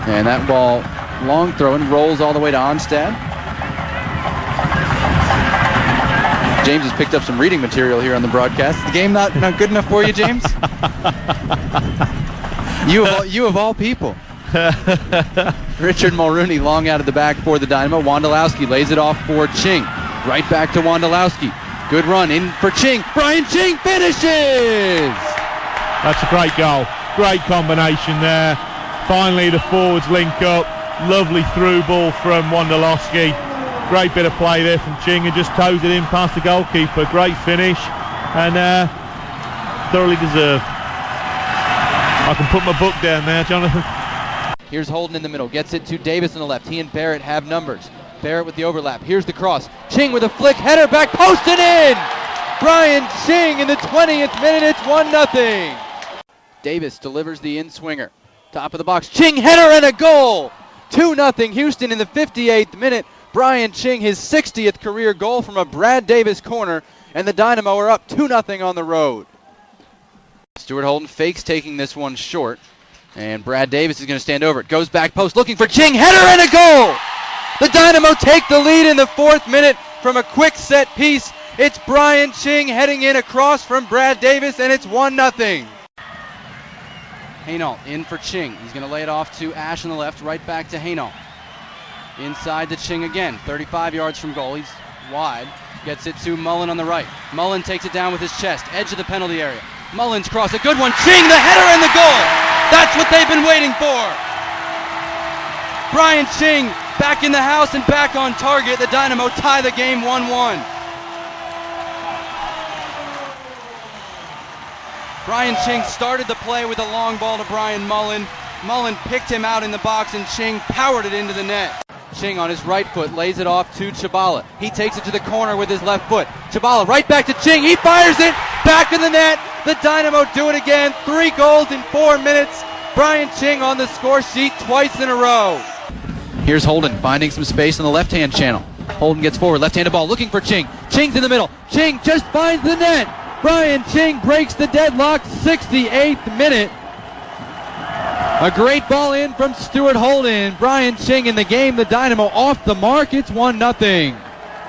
And that ball, long throw, and rolls all the way to Onstad. James has picked up some reading material here on the broadcast. Is the game not good enough for you, James? You of all people. Richard Mulrooney long out of the back for the Dynamo. Wondolowski lays it off for Ching. Right back to Wondolowski. Good run in for Ching. Brian Ching finishes! That's a great goal. Great combination there. Finally the forwards link up. Lovely through ball from Wondolowski. Great bit of play there from Ching, and just toes it in past the goalkeeper. Great finish, and thoroughly deserved. I can put my book down there, Jonathan. Here's Holden in the middle. Gets it to Davis on the left. He and Barrett have numbers. Barrett with the overlap. Here's the cross. Ching with a flick. Header back. Post and in! Brian Ching in the 20th minute. It's 1-0. Davis delivers the in-swinger. Top of the box. Ching header and a goal! 2-0 Houston in the 58th minute. Brian Ching, his 60th career goal from a Brad Davis corner, and the Dynamo are up 2-0 on the road. Stuart Holden fakes taking this one short, and Brad Davis is going to stand over it. Goes back post looking for Ching, header and a goal! The Dynamo take the lead in the 4th minute from a quick set piece. It's Brian Ching heading in across from Brad Davis, and it's 1-0. Hainault in for Ching. He's going to lay it off to Ash on the left, right back to Hainault. Inside to Ching again, 35 yards from goal. He's wide. Gets it to Mullen on the right. Mullen takes it down with his chest, edge of the penalty area. Mullen's cross, a good one. Ching, the header and the goal. That's what they've been waiting for. Brian Ching back in the house and back on target. The Dynamo tie the game 1-1. Brian Ching started the play with a long ball to Brian Mullen. Mullen picked him out in the box, and Ching powered it into the net. Ching on his right foot lays it off to Chabala. He takes it to the corner with his left foot. Chabala right back to Ching. He fires it back in the net. The Dynamo do it again. 3 goals in 4 minutes. Brian Ching on the score sheet twice in a row. Here's Holden finding some space on the left-hand channel. Holden gets forward, left-handed ball looking for Ching. Ching's in the middle. Ching just finds the net. Brian Ching breaks the deadlock, 68th minute. A great ball in from Stuart Holden. Brian Ching in the game. The Dynamo off the mark. It's 1-0.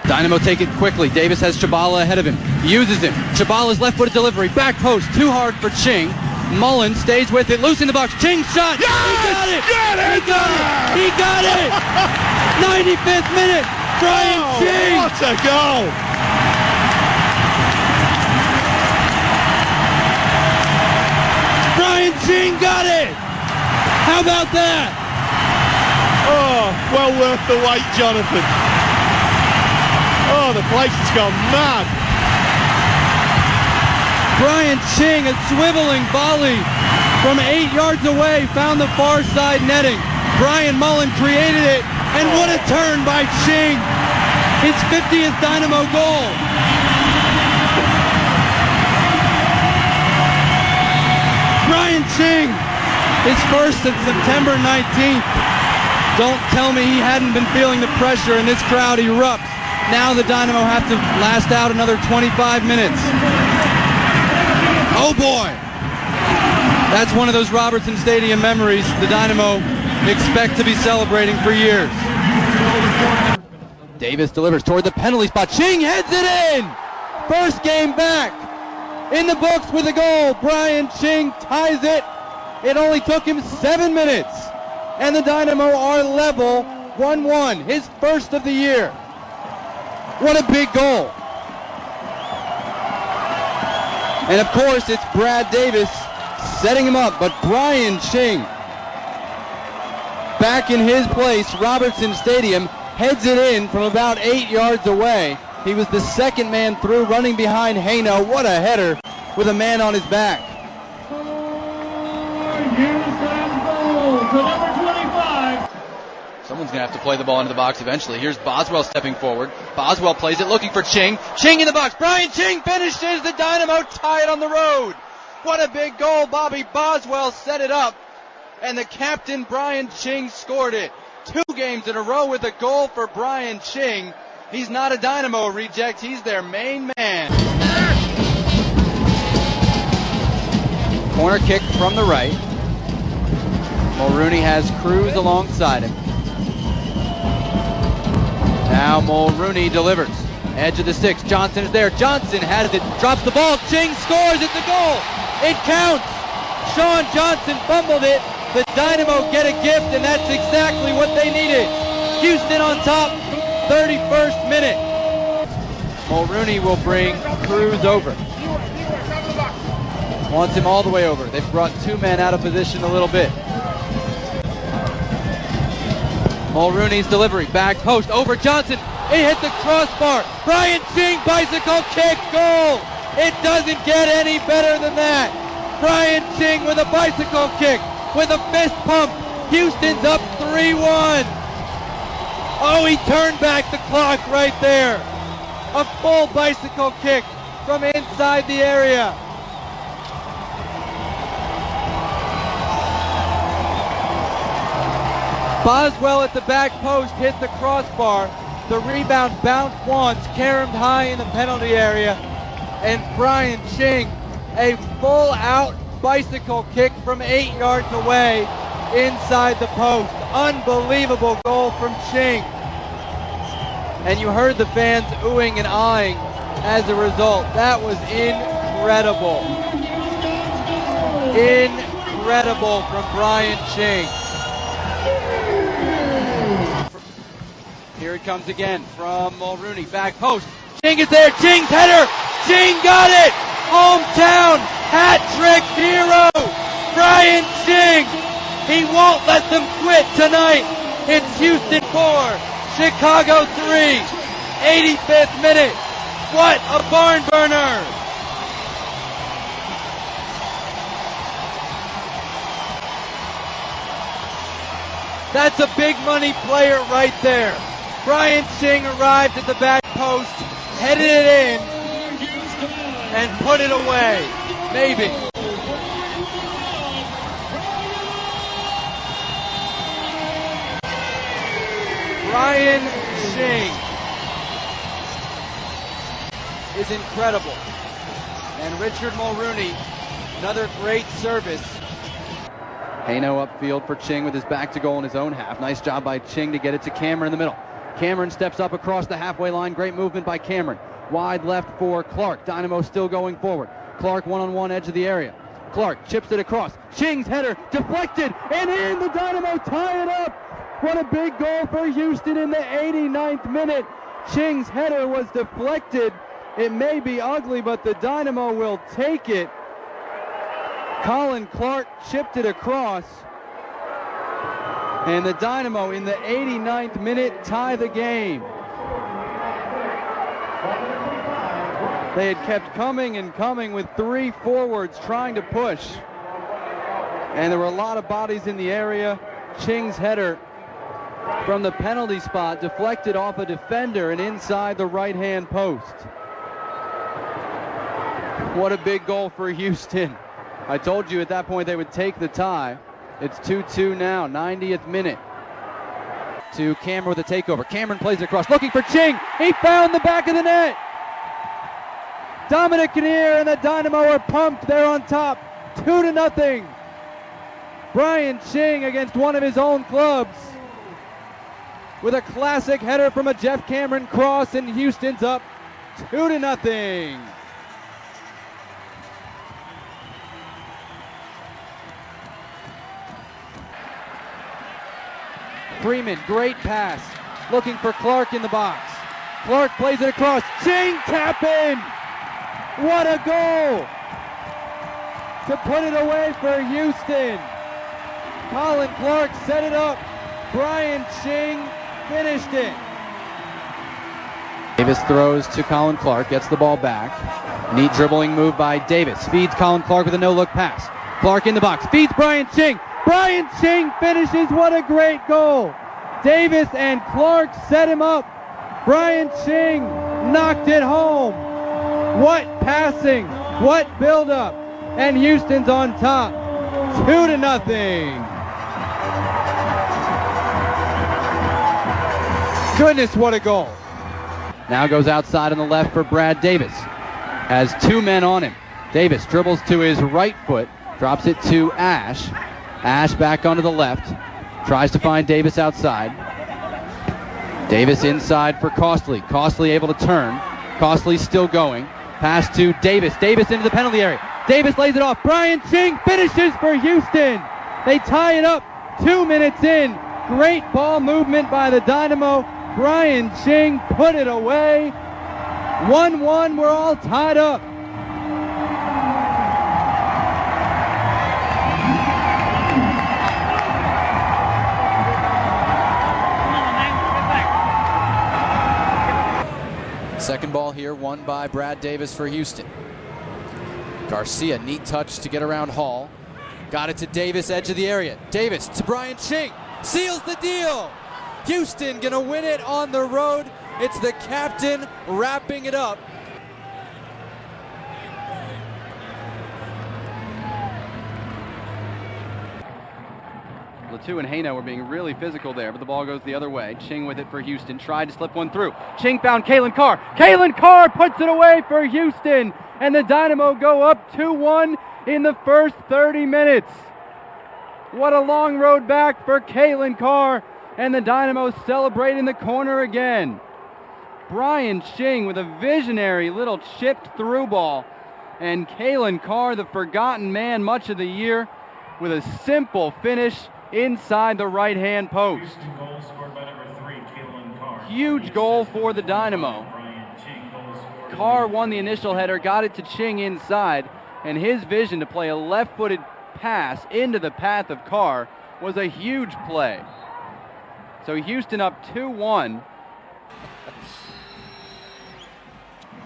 Dynamo take it quickly. Davis has Chabala ahead of him. Uses him. Chabala's left-footed delivery. Back post. Too hard for Ching. Mullen stays with it. Loose in the box. Ching shot. Yes! He got it. He got it. He got it. 95th minute. Brian Ching. What a goal. Brian Ching got it. How about that? Oh, well worth the wait, Jonathan. Oh, the place has gone mad. Brian Ching, a swiveling volley from 8 yards away, found the far side netting. Brian Mullen created it, and what a turn by Ching. His 50th Dynamo goal. Brian Ching, his first since September 19th. Don't tell me he hadn't been feeling the pressure, and this crowd erupts. Now the Dynamo have to last out another 25 minutes. Oh boy! That's one of those Robertson Stadium memories the Dynamo expect to be celebrating for years. Davis delivers toward the penalty spot. Ching heads it in! First game back. In the books with a goal. Brian Ching ties it. It only took him 7 minutes. And the Dynamo are level 1-1. His first of the year. What a big goal. And of course, it's Brad Davis setting him up. But Brian Ching, back in his place, Robertson Stadium, heads it in from about 8 yards away. He was the second man through, running behind Hainault. What a header with a man on his back. Someone's going to have to play the ball into the box eventually. Here's Boswell stepping forward. Boswell plays it, looking for Ching. Ching in the box. Brian Ching finishes. The Dynamo tie it on the road. What a big goal. Bobby Boswell set it up. And the captain, Brian Ching, scored it. 2 games in a row with a goal for Brian Ching. He's not a Dynamo reject. He's their main man. Corner kick from the right. Mulrooney has Cruz alongside him. Now Mulrooney delivers. Edge of the 6. Johnson is there. Johnson has it. Drops the ball. Ching scores. It's a goal. It counts. Sean Johnson fumbled it. The Dynamo get a gift, and that's exactly what they needed. Houston on top. 31st minute. Mulrooney will bring Cruz over. Wants him all the way over. They've brought two men out of position a little bit. Mulrooney's delivery, back post, over Johnson. It hit the crossbar. Brian Ching, bicycle kick, goal. It doesn't get any better than that. Brian Ching with a bicycle kick, with a fist pump. Houston's up 3-1. Oh, he turned back the clock right there. A full bicycle kick from inside the area. Boswell at the back post hit the crossbar. The rebound bounced once, caromed high in the penalty area. And Brian Ching, a full out bicycle kick from 8 yards away inside the post. Unbelievable goal from Ching. And you heard the fans oohing and eyeing as a result. That was incredible. Incredible from Brian Ching. Here it comes again from Mulrooney. Back post. Ching is there. Ching's header. Ching got it. Hometown hat trick hero. Brian Ching. He won't let them quit tonight. It's Houston 4, Chicago 3. 85th minute. What a barn burner. That's a big money player right there. Brian Ching arrived at the back post, headed it in, and put it away. Maybe. Brian Ching is incredible. And Richard Mulrooney, another great service. Haino upfield for Ching with his back to goal in his own half. Nice job by Ching to get it to Cameron in the middle. Cameron steps up across the halfway line. Great movement by Cameron. Wide left for Clark. Dynamo still going forward. Clark one-on-one edge of the area. Clark chips it across. Ching's header deflected and in. The Dynamo tie it up. What a big goal for Houston in the 89th minute. Ching's header was deflected. It may be ugly, but the Dynamo will take it. Colin Clark chipped it across. And the Dynamo in the 89th minute tie the game. They had kept coming and coming with three forwards trying to push. And there were a lot of bodies in the area. Ching's header from the penalty spot deflected off a defender and inside the right-hand post. What a big goal for Houston. I told you at that point they would take the tie. It's 2-2 now, 90th minute. To Cameron with a takeover. Cameron plays it across, looking for Ching. He found the back of the net. Dominic Kinnear and the Dynamo are pumped. They're on top, 2-0. Brian Ching against one of his own clubs with a classic header from a Jeff Cameron cross, and Houston's up 2-0. Freeman, great pass, looking for Clark in the box. Clark plays it across. Ching, tap in. What a goal to put it away for Houston. Colin Clark set it up. Brian Ching finished it. Davis throws to Colin Clark, gets the ball back. Neat dribbling move by Davis. Feeds Colin Clark with a no-look pass. Clark in the box, feeds Brian Ching. Brian Ching finishes. What a great goal. Davis and Clark set him up. Brian Ching knocked it home. What passing. What build-up. And Houston's on top. 2-0. Goodness, what a goal. Now goes outside on the left for Brad Davis. Has two men on him. Davis dribbles to his right foot. Drops it to Ash. Ash back onto the left. Tries to find Davis outside. Davis inside for Costley. Costley able to turn. Costley still going. Pass to Davis. Davis into the penalty area. Davis lays it off. Brian Ching finishes for Houston. They tie it up 2 minutes in. Great ball movement by the Dynamo. Brian Ching put it away. 1-1. We're all tied up. Second ball here, won by Brad Davis for Houston. Garcia, neat touch to get around Hall. Got it to Davis, edge of the area. Davis to Brian Ching. Seals the deal. Houston gonna win it on the road. It's the captain wrapping it up. Latu and Haino were being really physical there, but the ball goes the other way. Ching with it for Houston. Tried to slip one through. Ching found Kalen Carr. Kalen Carr puts it away for Houston. And the Dynamo go up 2-1 in the first 30 minutes. What a long road back for Kalen Carr. And the Dynamo celebrate in the corner again. Brian Ching with a visionary little chipped through ball. And Kalen Carr, the forgotten man much of the year, with a simple finish inside the right-hand post. Huge goal for the Dynamo. Carr won the initial header, got it to Ching inside, and his vision to play a left-footed pass into the path of Carr was a huge play. So Houston up 2-1.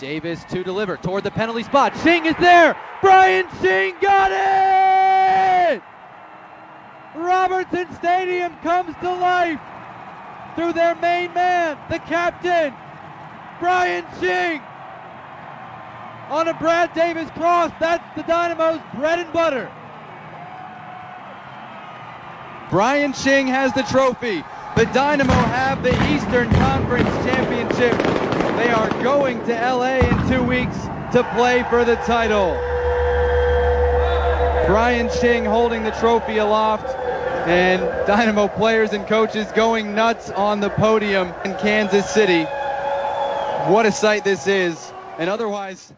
Davis to deliver toward the penalty spot. Ching is there! Brian Ching got it! Robertson Stadium comes to life through their main man, the captain, Brian Ching. On a Brad Davis cross, that's the Dynamo's bread and butter. Brian Ching has the trophy. The Dynamo have the Eastern Conference Championship. They are going to LA in 2 weeks to play for the title. Brian Ching holding the trophy aloft, and Dynamo players and coaches going nuts on the podium in Kansas City. What a sight this is, and otherwise